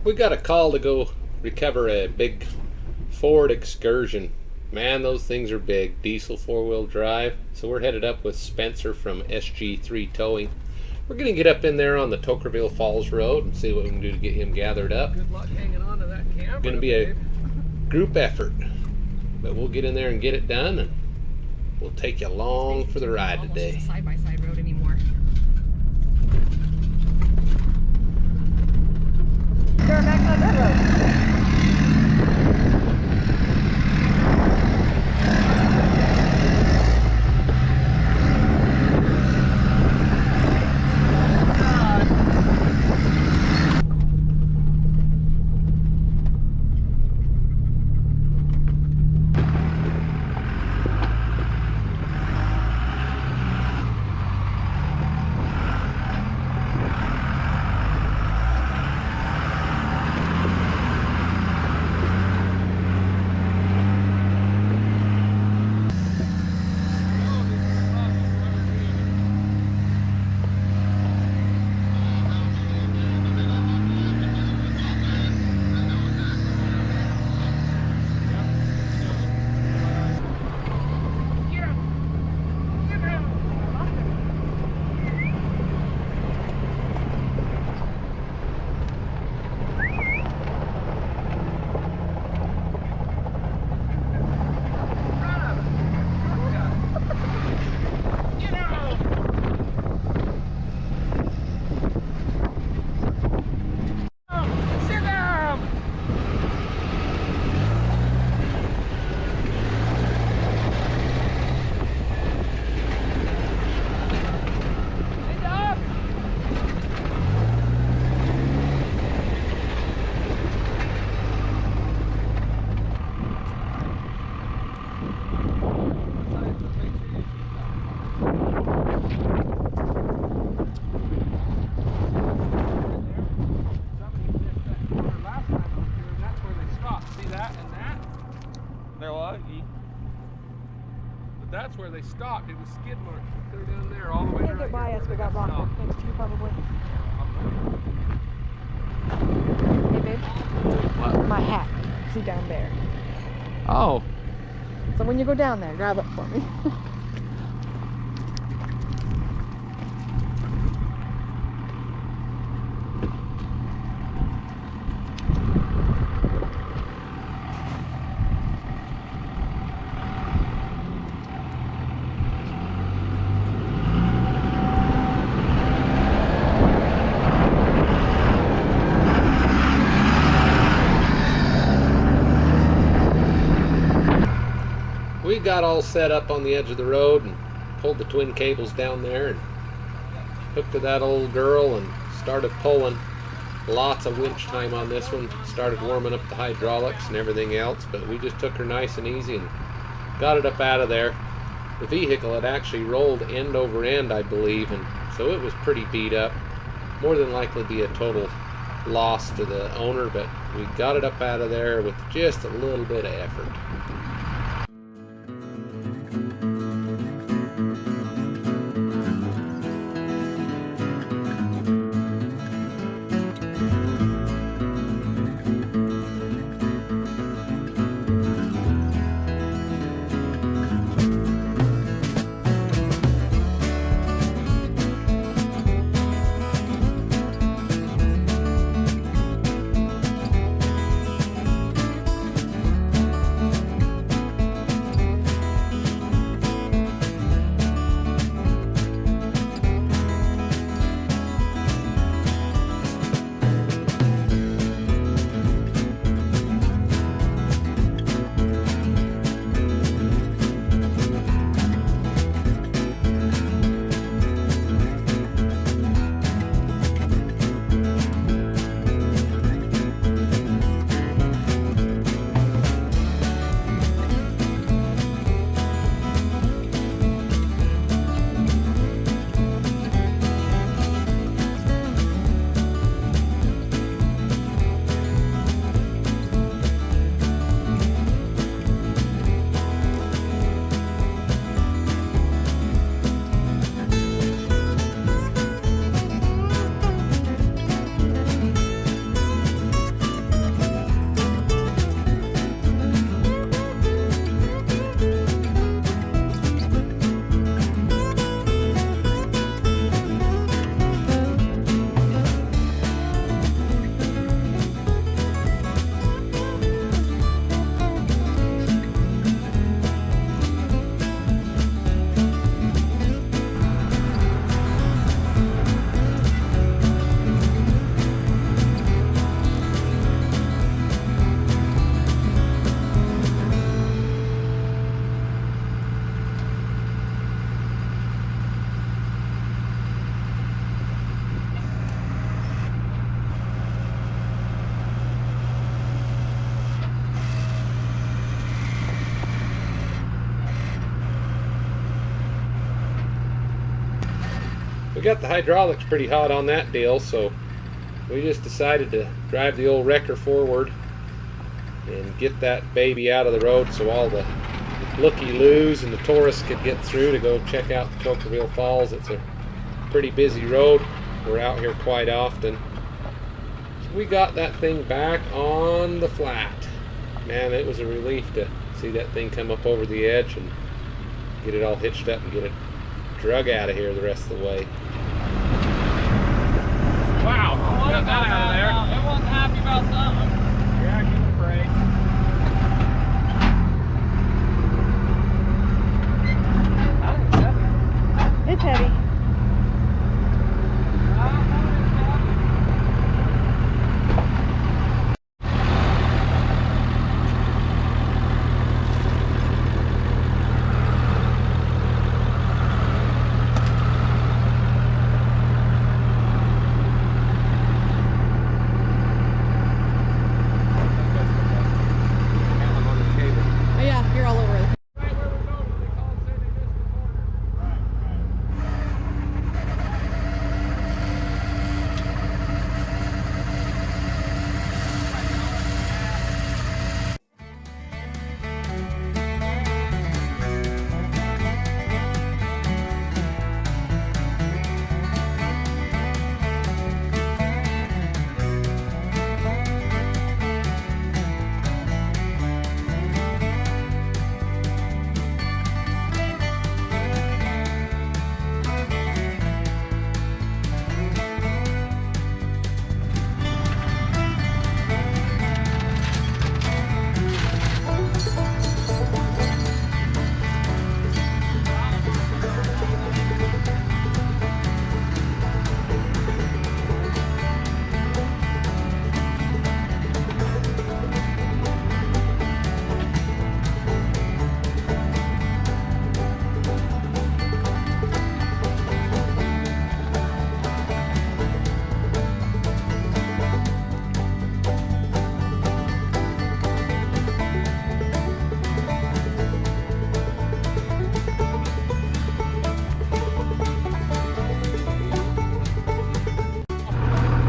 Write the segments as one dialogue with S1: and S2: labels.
S1: We got a call to go recover a big Ford Excursion. Man, those things are big. Diesel 4-wheel drive. So we're headed up with Spencer from SG3 Towing. We're going to get up in there on the Toquerville Falls Road and see what we can do to get him gathered up.
S2: Good luck hanging on to that camera.
S1: Going to be a group effort. But we'll get in there and get it done, and we'll take you along for the ride today.
S3: Side-by-side road anymore.
S4: Turn back on that road.
S2: That's where they stopped. It was skid marks clear down there all the way.
S4: Can't get by us. We got rock next to you probably. Hey babe.
S1: What?
S4: My hat. See down there.
S1: Oh.
S4: So when you go down there, grab it for me.
S1: We got all set up on the edge of the road and pulled the twin cables down there and hooked to that old girl and started pulling. Lots of winch time on this one. Started warming up the hydraulics and everything else, but we just took her nice and easy and got it up out of there. The vehicle had actually rolled end over end, I believe, and so it was pretty beat up. More than likely be a total loss to the owner, but we got it up out of there with just a little bit of effort. got the hydraulics pretty hot on that deal, so we just decided to drive the old wrecker forward and get that baby out of the road so all the looky-loos and the tourists could get through to go check out the Toquerville Falls. It's a pretty busy road. We're out here quite often. So we got that thing back on the flat. Man, it was a relief to see that thing come up over the edge and get it all hitched up and get it drug out of here the rest of the way.
S2: Wow, got that out of there.
S3: Everyone's happy about something.
S2: Yeah, give it a break.
S4: It's heavy. Oh yeah, you're all over it.
S2: Right where we're going, they call and say they missed the corner.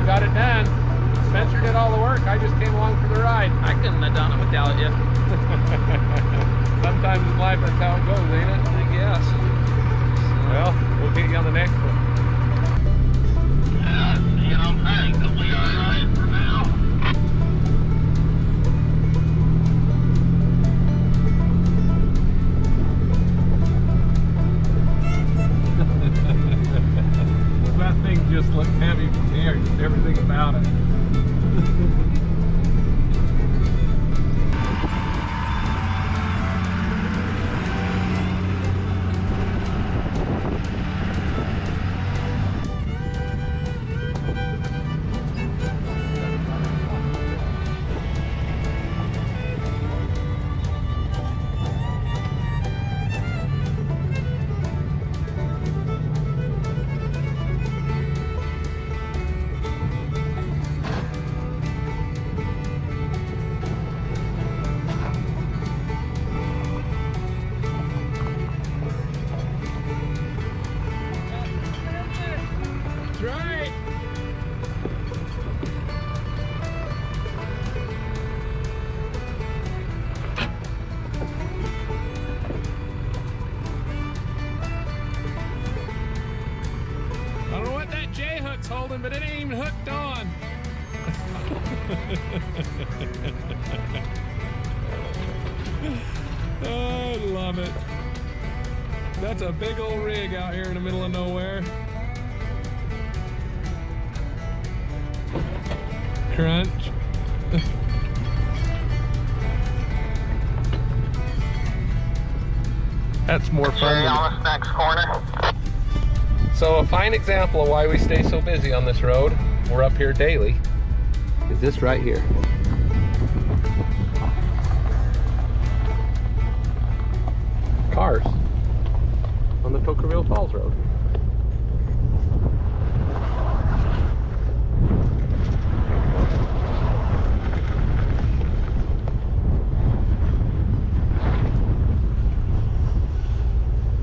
S2: Got it done. Spencer did all the work. I just came along for the ride.
S3: I couldn't have done it without you.
S2: Sometimes in life that's how it goes, ain't it?
S3: I guess.
S2: Well, we'll get you on the next one. That thing just looked heavy from here, just everything about it. That's right. I don't know what that J hook's holding, but it ain't even hooked on. Oh, I love it. That's a big old rig out here in the middle of nowhere. Crunch. That's more fun than...
S5: on this next corner.
S1: So a fine example of why we stay so busy on this road, we're up here daily, is this right here. Cars on the Toquerville Falls Road.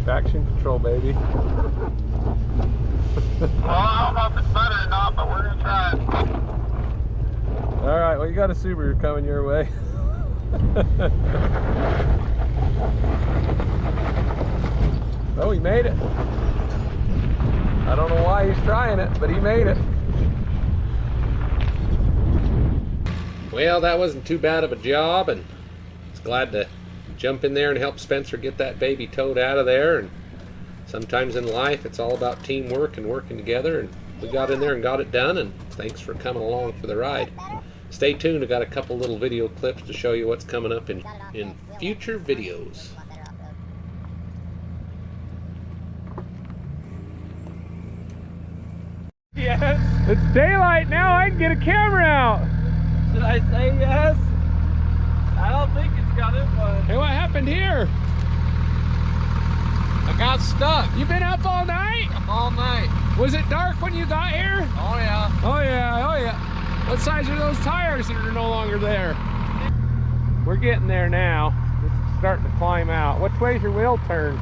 S1: Traction control, baby.
S3: Well, I don't know if it's better or not, but we're gonna try it.
S1: All right, well, you got a Subaru coming your way. Oh, he made it. I don't know why he's trying it, but he made it. Well, that wasn't too bad of a job, and I was glad to jump in there and help Spencer get that baby towed out of there. And sometimes in life, it's all about teamwork and working together, and we got in there and got it done, and thanks for coming along for the ride. Stay tuned, I got a couple little video clips to show you what's coming up in future videos.
S2: Yes. It's daylight now. I can get a camera out.
S3: Should I say yes? I don't think it's got it, but
S2: Hey, what happened here?
S3: I got stuck
S2: You been up all night?
S3: all night.
S2: Was it dark when you got here?
S3: Oh yeah.
S2: Oh yeah, oh yeah. What size are those tires that are no longer there? We're getting there now. It's starting to climb out. Which way's your wheel turn?